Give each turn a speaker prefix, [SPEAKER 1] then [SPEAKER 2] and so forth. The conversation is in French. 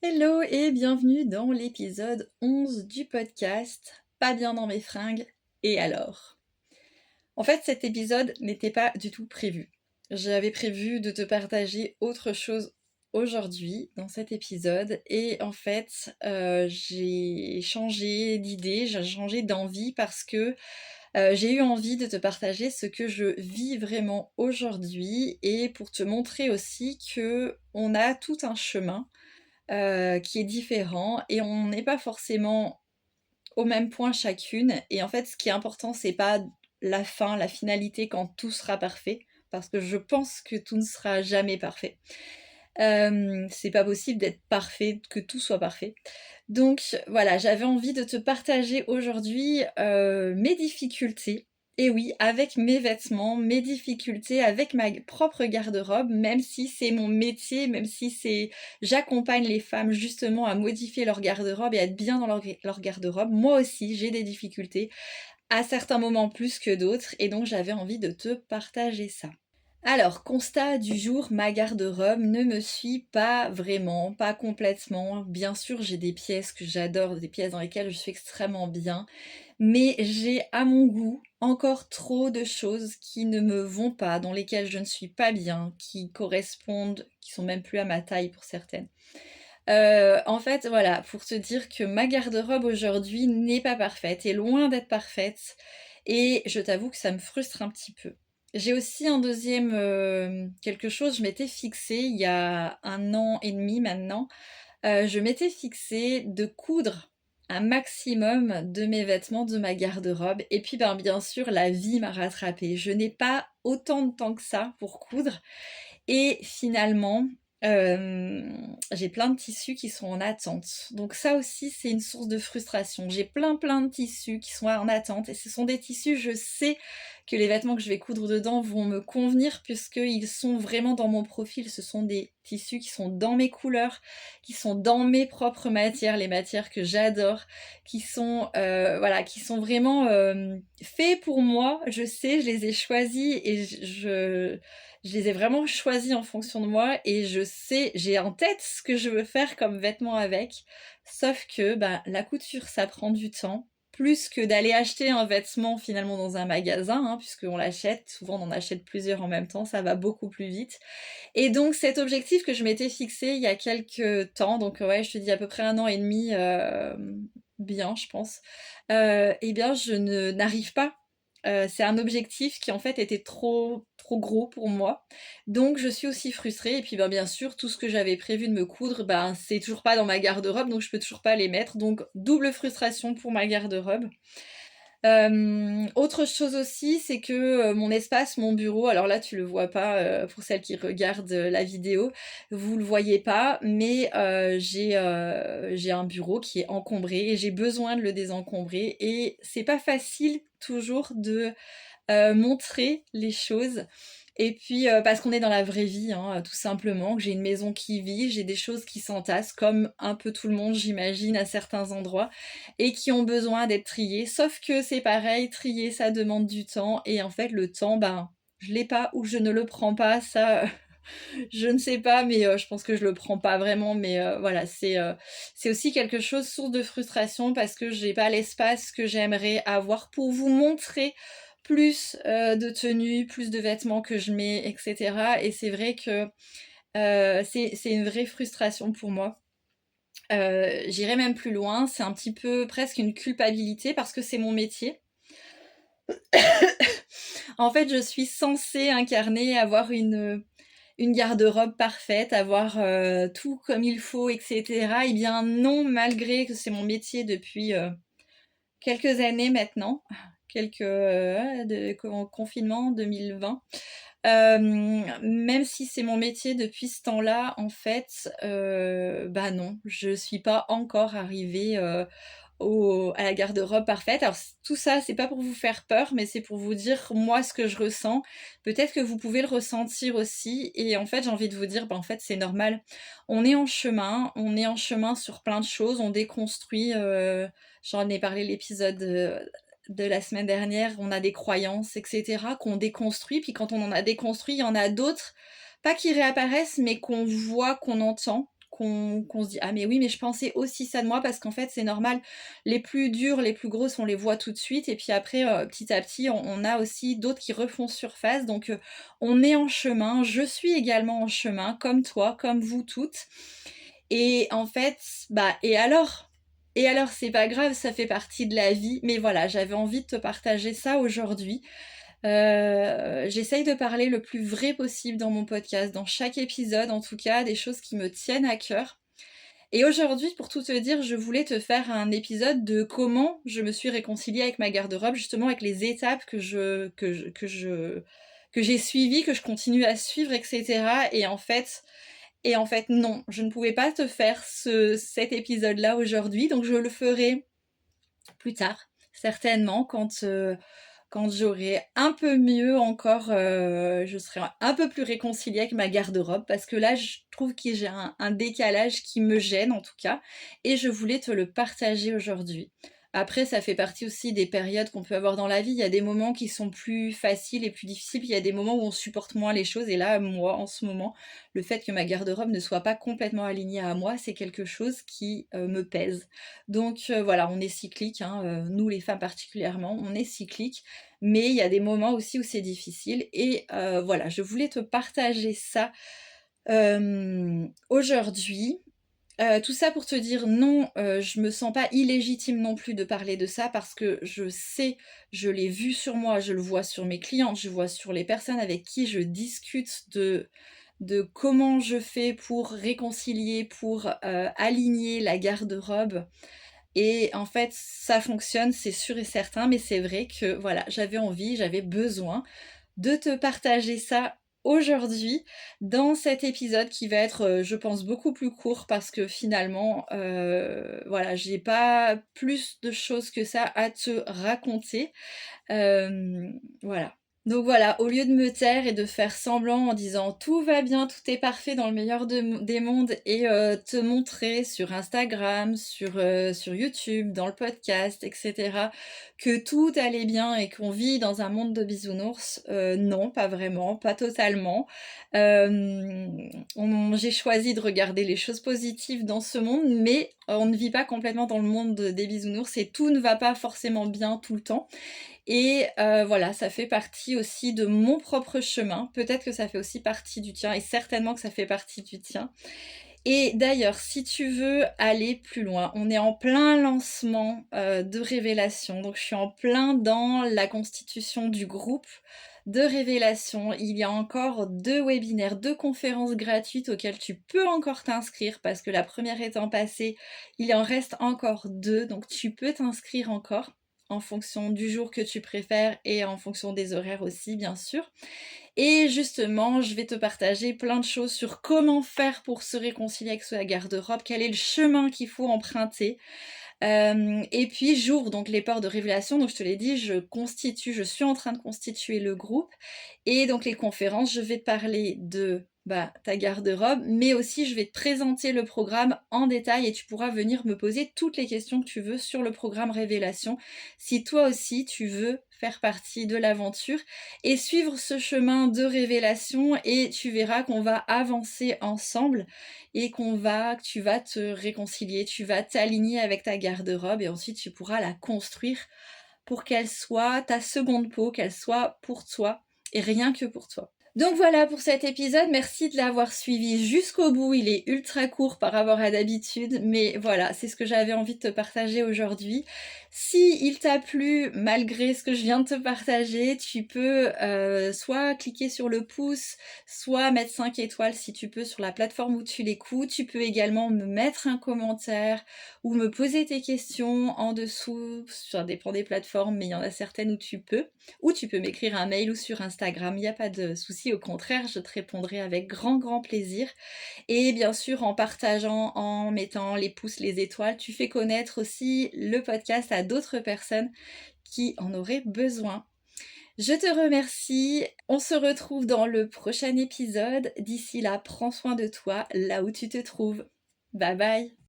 [SPEAKER 1] Hello et bienvenue dans l'épisode 11 du podcast Pas bien dans mes fringues, et alors? En fait, cet épisode n'était pas du tout prévu. J'avais prévu de te partager autre chose aujourd'hui dans cet épisode et en fait, j'ai changé d'idée, j'ai changé d'envie parce que j'ai eu envie de te partager ce que je vis vraiment aujourd'hui et pour te montrer aussi que on a tout un chemin qui est différent et on n'est pas forcément au même point chacune. Et en fait, ce qui est important, c'est pas la fin, la finalité quand tout sera parfait, parce que je pense que tout ne sera jamais parfait. C'est pas possible d'être parfait, que tout soit parfait. Donc voilà, j'avais envie de te partager aujourd'hui mes difficultés. Et oui, avec mes vêtements, mes difficultés, avec ma propre garde-robe, même si c'est mon métier, même si c'est j'accompagne les femmes justement à modifier leur garde-robe et à être bien dans leur garde-robe. Moi aussi, j'ai des difficultés, à certains moments plus que d'autres, et donc j'avais envie de te partager ça. Alors, constat du jour, ma garde-robe ne me suit pas vraiment, pas complètement. Bien sûr, j'ai des pièces que j'adore, des pièces dans lesquelles je suis extrêmement bien, mais j'ai à mon goût encore trop de choses qui ne me vont pas, dans lesquelles je ne suis pas bien, qui correspondent, qui sont même plus à ma taille pour certaines. En fait, voilà, pour te dire que ma garde-robe aujourd'hui n'est pas parfaite, est loin d'être parfaite, et je t'avoue que ça me frustre un petit peu. J'ai aussi un deuxième quelque chose, je m'étais fixée il y a 1 an et demi maintenant, je m'étais fixée de coudre un maximum de mes vêtements de ma garde-robe, et puis ben, bien sûr la vie m'a rattrapée. Je n'ai pas autant de temps que ça pour coudre, et finalement, j'ai plein de tissus qui sont en attente. Donc ça aussi, c'est une source de frustration. J'ai plein de tissus qui sont en attente et ce sont des tissus, je sais que les vêtements que je vais coudre dedans vont me convenir puisqu'ils sont vraiment dans mon profil. Ce sont des tissus qui sont dans mes couleurs, qui sont dans mes propres matières, les matières que j'adore, qui sont voilà, qui sont vraiment faits pour moi. Je sais, je les ai choisis et je les ai vraiment choisis en fonction de moi et je sais, j'ai en tête ce que je veux faire comme vêtements avec. Sauf que bah, la couture, ça prend du temps. Plus que d'aller acheter un vêtement finalement dans un magasin, hein, puisqu'on l'achète, souvent on en achète plusieurs en même temps, ça va beaucoup plus vite. Et donc cet objectif que je m'étais fixé il y a quelques temps, donc ouais, je te dis à peu près 1 an et demi, bien je pense, eh bien je n'arrive pas. C'est un objectif qui en fait était trop gros pour moi. Donc je suis aussi frustrée et puis ben, bien sûr tout ce que j'avais prévu de me coudre, ben c'est toujours pas dans ma garde-robe donc je peux toujours pas les mettre. Donc double frustration pour ma garde-robe. Autre chose aussi, c'est que mon espace, mon bureau, alors là tu le vois pas pour celles qui regardent la vidéo, vous le voyez pas, mais j'ai un bureau qui est encombré et j'ai besoin de le désencombrer et c'est pas facile toujours de montrer les choses. Et puis parce qu'on est dans la vraie vie, hein, tout simplement, que j'ai une maison qui vit, j'ai des choses qui s'entassent, comme un peu tout le monde, j'imagine, à certains endroits, et qui ont besoin d'être triées. Sauf que c'est pareil, trier, ça demande du temps, et en fait, le temps, ben, je l'ai pas ou je ne le prends pas, ça, je ne sais pas, mais je pense que je le prends pas vraiment, mais voilà, c'est aussi quelque chose, source de frustration, parce que j'ai pas l'espace que j'aimerais avoir pour vous montrer plus de tenues, plus de vêtements que je mets, etc. Et c'est vrai que c'est une vraie frustration pour moi. J'irai même plus loin, c'est un petit peu presque une culpabilité parce que c'est mon métier. En fait, je suis censée incarner, avoir une garde-robe parfaite, avoir tout comme il faut, etc. Eh bien non, malgré que c'est mon métier depuis quelques années maintenant, quelques confinement 2020. Même si c'est mon métier depuis ce temps-là, en fait, bah non, je suis pas encore arrivée à la garde-robe parfaite. Alors tout ça, c'est pas pour vous faire peur, mais c'est pour vous dire moi ce que je ressens. Peut-être que vous pouvez le ressentir aussi. Et en fait, j'ai envie de vous dire, bah en fait, c'est normal. On est en chemin sur plein de choses, on déconstruit. J'en ai parlé l'épisode de la semaine dernière, on a des croyances, etc., qu'on déconstruit, puis quand on en a déconstruit, il y en a d'autres, pas qui réapparaissent, mais qu'on voit, qu'on entend, qu'on se dit: «Ah mais oui, mais je pensais aussi ça de moi», parce qu'en fait, c'est normal, les plus dures, les plus grosses, on les voit tout de suite et puis après, petit à petit, on a aussi d'autres qui refont surface donc on est en chemin. Je suis également en chemin comme toi, comme vous toutes et en fait, bah et alors? Et alors, c'est pas grave, ça fait partie de la vie, mais voilà, j'avais envie de te partager ça aujourd'hui. J'essaye de parler le plus vrai possible dans mon podcast, dans chaque épisode en tout cas, des choses qui me tiennent à cœur. Et aujourd'hui, pour tout te dire, je voulais te faire un épisode de comment je me suis réconciliée avec ma garde-robe, justement avec les étapes que j'ai suivies, que je continue à suivre, etc. Et en fait, non, je ne pouvais pas te faire cet épisode-là aujourd'hui, donc je le ferai plus tard, certainement, quand j'aurai un peu mieux encore, je serai un peu plus réconciliée avec ma garde-robe parce que là, je trouve que j'ai un décalage qui me gêne en tout cas et je voulais te le partager aujourd'hui. Après, ça fait partie aussi des périodes qu'on peut avoir dans la vie. Il y a des moments qui sont plus faciles et plus difficiles, puis il y a des moments où on supporte moins les choses. Et là, moi, en ce moment, le fait que ma garde-robe ne soit pas complètement alignée à moi, c'est quelque chose qui me pèse. Donc voilà, on est cyclique, hein, nous les femmes particulièrement, on est cyclique, mais il y a des moments aussi où c'est difficile. Et voilà, je voulais te partager ça aujourd'hui. Tout ça pour te dire non, je me sens pas illégitime non plus de parler de ça parce que je sais, je l'ai vu sur moi, je le vois sur mes clientes, je vois sur les personnes avec qui je discute de comment je fais pour réconcilier, pour aligner la garde-robe. Et en fait, ça fonctionne, c'est sûr et certain, mais c'est vrai que voilà, j'avais envie, j'avais besoin de te partager ça aujourd'hui dans cet épisode qui va être, je pense, beaucoup plus court parce que finalement, voilà, j'ai pas plus de choses que ça à te raconter. Voilà. Donc voilà, au lieu de me taire et de faire semblant en disant tout va bien, tout est parfait dans le meilleur des mondes et te montrer sur Instagram, sur YouTube, dans le podcast, etc., que tout allait bien et qu'on vit dans un monde de bisounours, non, pas vraiment, pas totalement. J'ai choisi de regarder les choses positives dans ce monde, mais on ne vit pas complètement dans le monde des bisounours et tout ne va pas forcément bien tout le temps. Et voilà, ça fait partie aussi de mon propre chemin. Peut-être que ça fait aussi partie du tien et certainement que ça fait partie du tien. Et d'ailleurs, si tu veux aller plus loin, on est en plein lancement de Révélation. Donc je suis en plein dans la constitution du groupe de Révélation. Il y a encore 2 webinaires, 2 conférences gratuites auxquelles tu peux encore t'inscrire parce que la première étant passée, il en reste encore 2. Donc tu peux t'inscrire encore en fonction du jour que tu préfères et en fonction des horaires aussi, bien sûr. Et justement, je vais te partager plein de choses sur comment faire pour se réconcilier avec sa garde-robe, quel est le chemin qu'il faut emprunter. Et puis j'ouvre donc les portes de révélation, donc je te l'ai dit, je suis en train de constituer le groupe. Et donc les conférences, je vais te parler de ta garde-robe, mais aussi je vais te présenter le programme en détail et tu pourras venir me poser toutes les questions que tu veux sur le programme Révélation si toi aussi tu veux faire partie de l'aventure et suivre ce chemin de révélation et tu verras qu'on va avancer ensemble et que tu vas te réconcilier, tu vas t'aligner avec ta garde-robe et ensuite tu pourras la construire pour qu'elle soit ta seconde peau, qu'elle soit pour toi et rien que pour toi. Donc voilà pour cet épisode, merci de l'avoir suivi jusqu'au bout, il est ultra court par rapport à d'habitude, mais voilà, c'est ce que j'avais envie de te partager aujourd'hui. Si il t'a plu, malgré ce que je viens de te partager, tu peux soit cliquer sur le pouce, soit mettre 5 étoiles si tu peux sur la plateforme où tu l'écoutes. Tu peux également me mettre un commentaire ou me poser tes questions en dessous, ça dépend des plateformes, mais il y en a certaines où tu peux. Ou tu peux m'écrire un mail ou sur Instagram, il n'y a pas de souci, au contraire, je te répondrai avec grand plaisir. Et bien sûr, en partageant, en mettant les pouces, les étoiles, tu fais connaître aussi le podcast à d'autres personnes qui en auraient besoin. Je te remercie, on se retrouve dans le prochain épisode. D'ici là, prends soin de toi, là où tu te trouves. Bye bye!